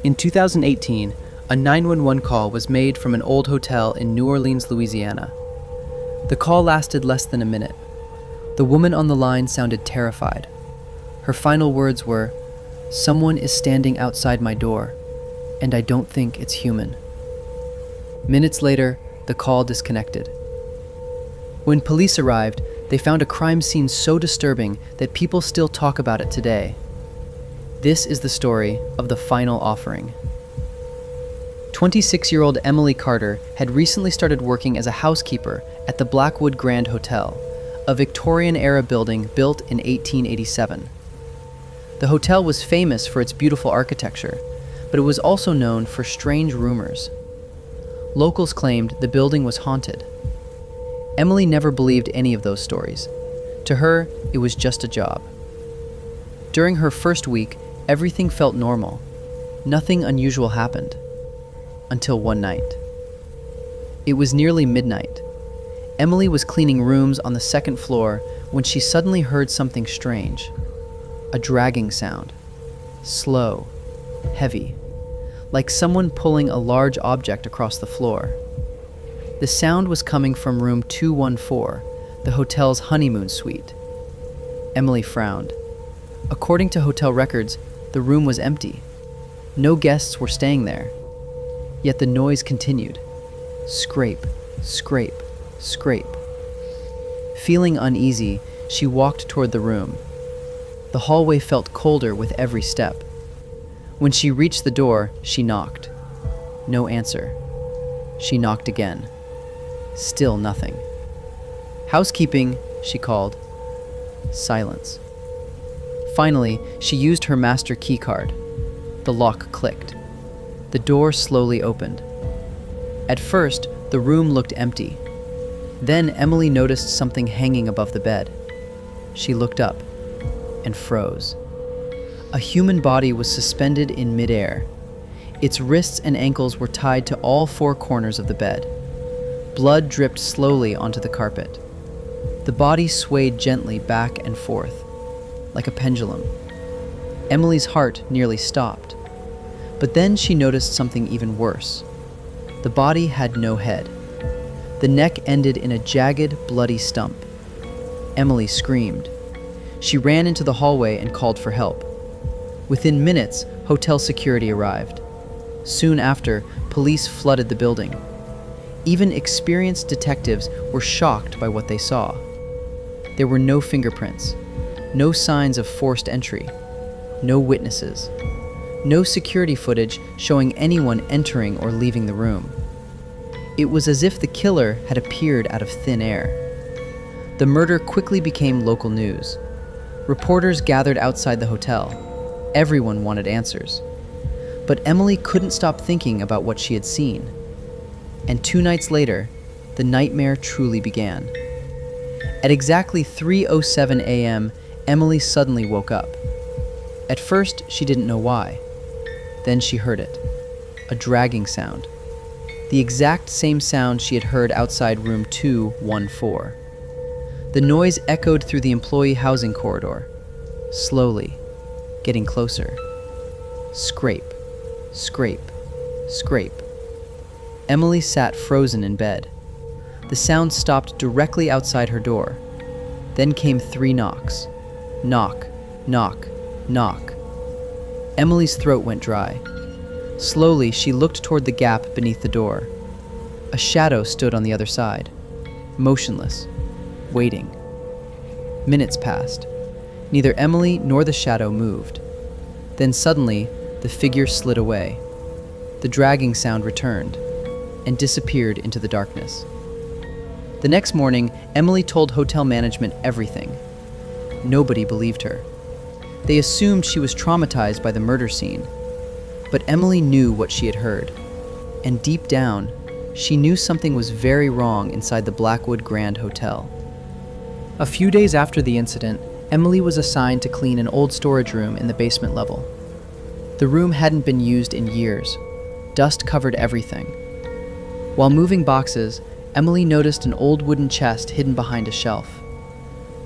In 2018, a 911 call was made from an old hotel in New Orleans, Louisiana. The call lasted less than a minute. The woman on the line sounded terrified. Her final words were, "Someone is standing outside my door, and I don't think it's human." Minutes later, the call disconnected. When police arrived, they found a crime scene so disturbing that people still talk about it today. This is the story of the final offering. 26-year-old Emily Carter had recently started working as a housekeeper at the Blackwood Grand Hotel, a Victorian-era building built in 1887. The hotel was famous for its beautiful architecture, but it was also known for strange rumors. Locals claimed the building was haunted. Emily never believed any of those stories. To her, it was just a job. During her first week, everything felt normal. Nothing unusual happened. Until one night. It was nearly midnight. Emily was cleaning rooms on the second floor when she suddenly heard something strange. A dragging sound. Slow, heavy, like someone pulling a large object across the floor. The sound was coming from room 214, the hotel's honeymoon suite. Emily frowned. According to hotel records, the room was empty. No guests were staying there. Yet the noise continued. Scrape, scrape, scrape. Feeling uneasy, she walked toward the room. The hallway felt colder with every step. When she reached the door, she knocked. No answer. She knocked again. Still nothing. "Housekeeping," she called. Silence. Finally, she used her master key card. The lock clicked. The door slowly opened. At first, the room looked empty. Then Emily noticed something hanging above the bed. She looked up and froze. A human body was suspended in midair. Its wrists and ankles were tied to all four corners of the bed. Blood dripped slowly onto the carpet. The body swayed gently back and forth, like a pendulum. Emily's heart nearly stopped. But then she noticed something even worse. The body had no head. The neck ended in a jagged, bloody stump. Emily screamed. She ran into the hallway and called for help. Within minutes, hotel security arrived. Soon after, police flooded the building. Even experienced detectives were shocked by what they saw. There were no fingerprints, no signs of forced entry, no witnesses. No security footage showing anyone entering or leaving the room. It was as if the killer had appeared out of thin air. The murder quickly became local news. Reporters gathered outside the hotel. Everyone wanted answers. But Emily couldn't stop thinking about what she had seen. And 2 nights later, the nightmare truly began. At exactly 3:07 a.m., Emily suddenly woke up. At first, she didn't know why. Then she heard it. A dragging sound. The exact same sound she had heard outside room 214. The noise echoed through the employee housing corridor. Slowly, getting closer. Scrape, scrape, scrape. Emily sat frozen in bed. The sound stopped directly outside her door. Then came 3 knocks. Knock, knock, knock. Emily's throat went dry. Slowly, she looked toward the gap beneath the door. A shadow stood on the other side, motionless, waiting. Minutes passed. Neither Emily nor the shadow moved. Then suddenly, the figure slid away. The dragging sound returned and disappeared into the darkness. The next morning, Emily told hotel management everything. Nobody believed her. They assumed she was traumatized by the murder scene. But Emily knew what she had heard. And deep down, she knew something was very wrong inside the Blackwood Grand Hotel. A few days after the incident, Emily was assigned to clean an old storage room in the basement level. The room hadn't been used in years. Dust covered everything. While moving boxes, Emily noticed an old wooden chest hidden behind a shelf.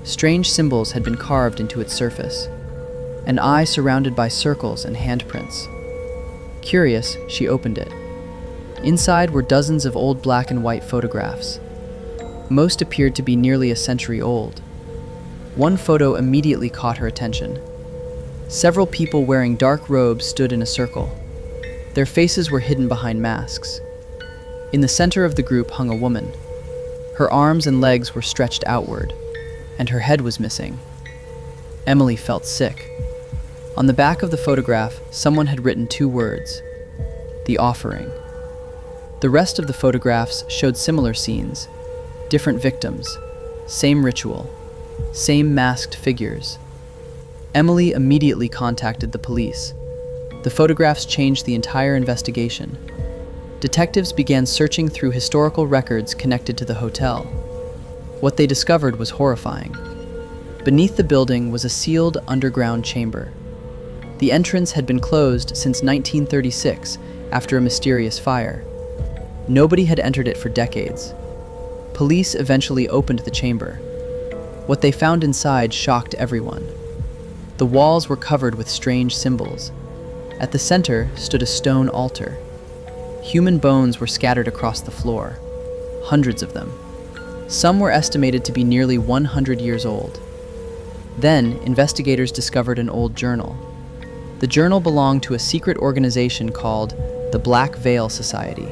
Strange symbols had been carved into its surface. An eye surrounded by circles and handprints. Curious, she opened it. Inside were dozens of old black and white photographs. Most appeared to be nearly a century old. One photo immediately caught her attention. Several people wearing dark robes stood in a circle. Their faces were hidden behind masks. In the center of the group hung a woman. Her arms and legs were stretched outward, and her head was missing. Emily felt sick. On the back of the photograph, someone had written 2 words: "The Offering." The rest of the photographs showed similar scenes, different victims, same ritual, same masked figures. Emily immediately contacted the police. The photographs changed the entire investigation. Detectives began searching through historical records connected to the hotel. What they discovered was horrifying. Beneath the building was a sealed underground chamber. The entrance had been closed since 1936 after a mysterious fire. Nobody had entered it for decades. Police eventually opened the chamber. What they found inside shocked everyone. The walls were covered with strange symbols. At the center stood a stone altar. Human bones were scattered across the floor, hundreds of them. Some were estimated to be nearly 100 years old. Then, investigators discovered an old journal. The journal belonged to a secret organization called the Black Veil Society.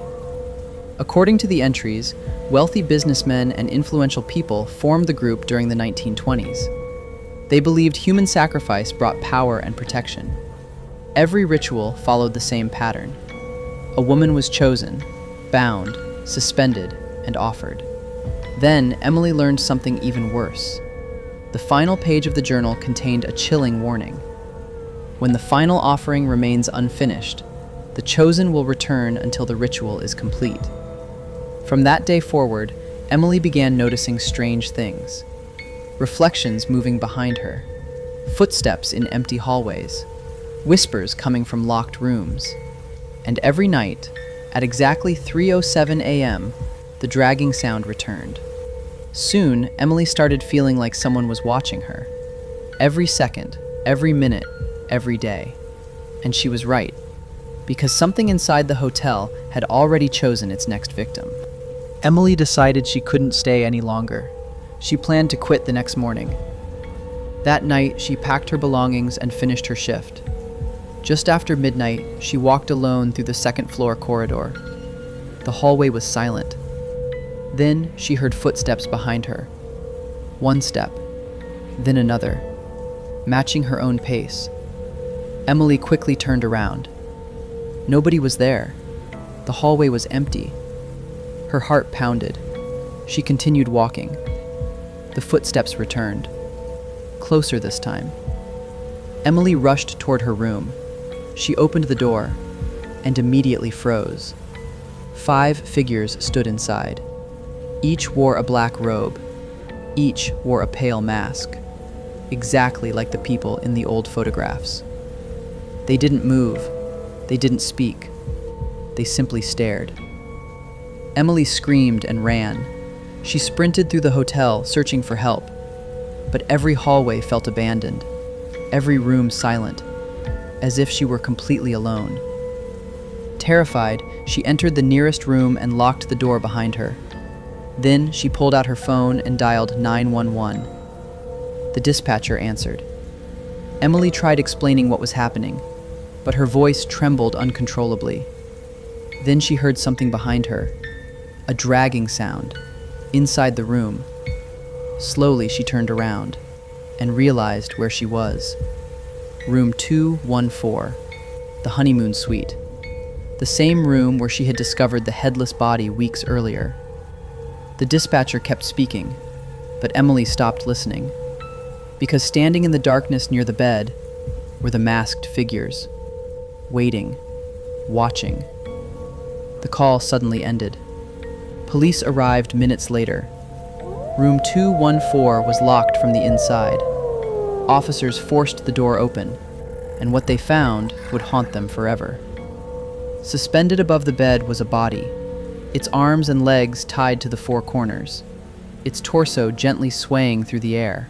According to the entries, wealthy businessmen and influential people formed the group during the 1920s. They believed human sacrifice brought power and protection. Every ritual followed the same pattern. A woman was chosen, bound, suspended, and offered. Then, Emily learned something even worse. The final page of the journal contained a chilling warning. When the final offering remains unfinished, the chosen will return until the ritual is complete. From that day forward, Emily began noticing strange things. Reflections moving behind her, footsteps in empty hallways, whispers coming from locked rooms. And every night, at exactly 3:07 a.m., the dragging sound returned. Soon, Emily started feeling like someone was watching her. Every second, every minute, every day. And she was right, because something inside the hotel had already chosen its next victim. Emily decided she couldn't stay any longer. She planned to quit the next morning. That night, she packed her belongings and finished her shift. Just after midnight, she walked alone through the second-floor corridor. The hallway was silent. Then she heard footsteps behind her. One step, then another, matching her own pace. Emily quickly turned around. Nobody was there. The hallway was empty. Her heart pounded. She continued walking. The footsteps returned. Closer this time. Emily rushed toward her room. She opened the door and immediately froze. 5 figures stood inside. Each wore a black robe. Each wore a pale mask, exactly like the people in the old photographs. They didn't move. They didn't speak. They simply stared. Emily screamed and ran. She sprinted through the hotel, searching for help. But every hallway felt abandoned, every room silent, as if she were completely alone. Terrified, she entered the nearest room and locked the door behind her. Then she pulled out her phone and dialed 911. The dispatcher answered. Emily tried explaining what was happening, but her voice trembled uncontrollably. Then she heard something behind her, a dragging sound, inside the room. Slowly she turned around and realized where she was. Room 214, the honeymoon suite. The same room where she had discovered the headless body weeks earlier. The dispatcher kept speaking, but Emily stopped listening, because standing in the darkness near the bed were the masked figures, waiting, watching. The call suddenly ended. Police arrived minutes later. Room 214 was locked from the inside. Officers forced the door open, and what they found would haunt them forever. Suspended above the bed was a body, its arms and legs tied to the 4 corners, its torso gently swaying through the air,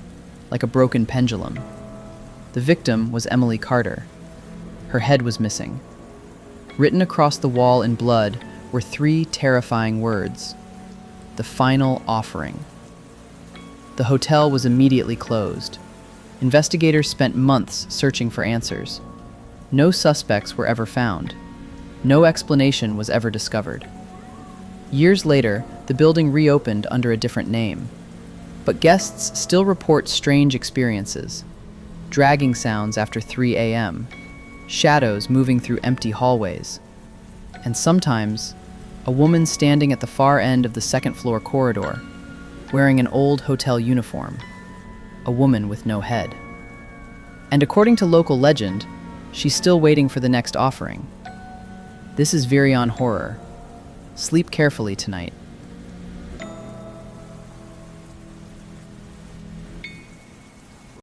like a broken pendulum. The victim was Emily Carter. Her head was missing. Written across the wall in blood were 3 terrifying words: "The final offering." The hotel was immediately closed. Investigators spent months searching for answers. No suspects were ever found. No explanation was ever discovered. Years later, the building reopened under a different name. But guests still report strange experiences: dragging sounds after 3 a.m., shadows moving through empty hallways, and sometimes a woman standing at the far end of the second-floor corridor, wearing an old hotel uniform, a woman with no head. And according to local legend, she's still waiting for the next offering. This is Vireon Horror. Sleep carefully tonight.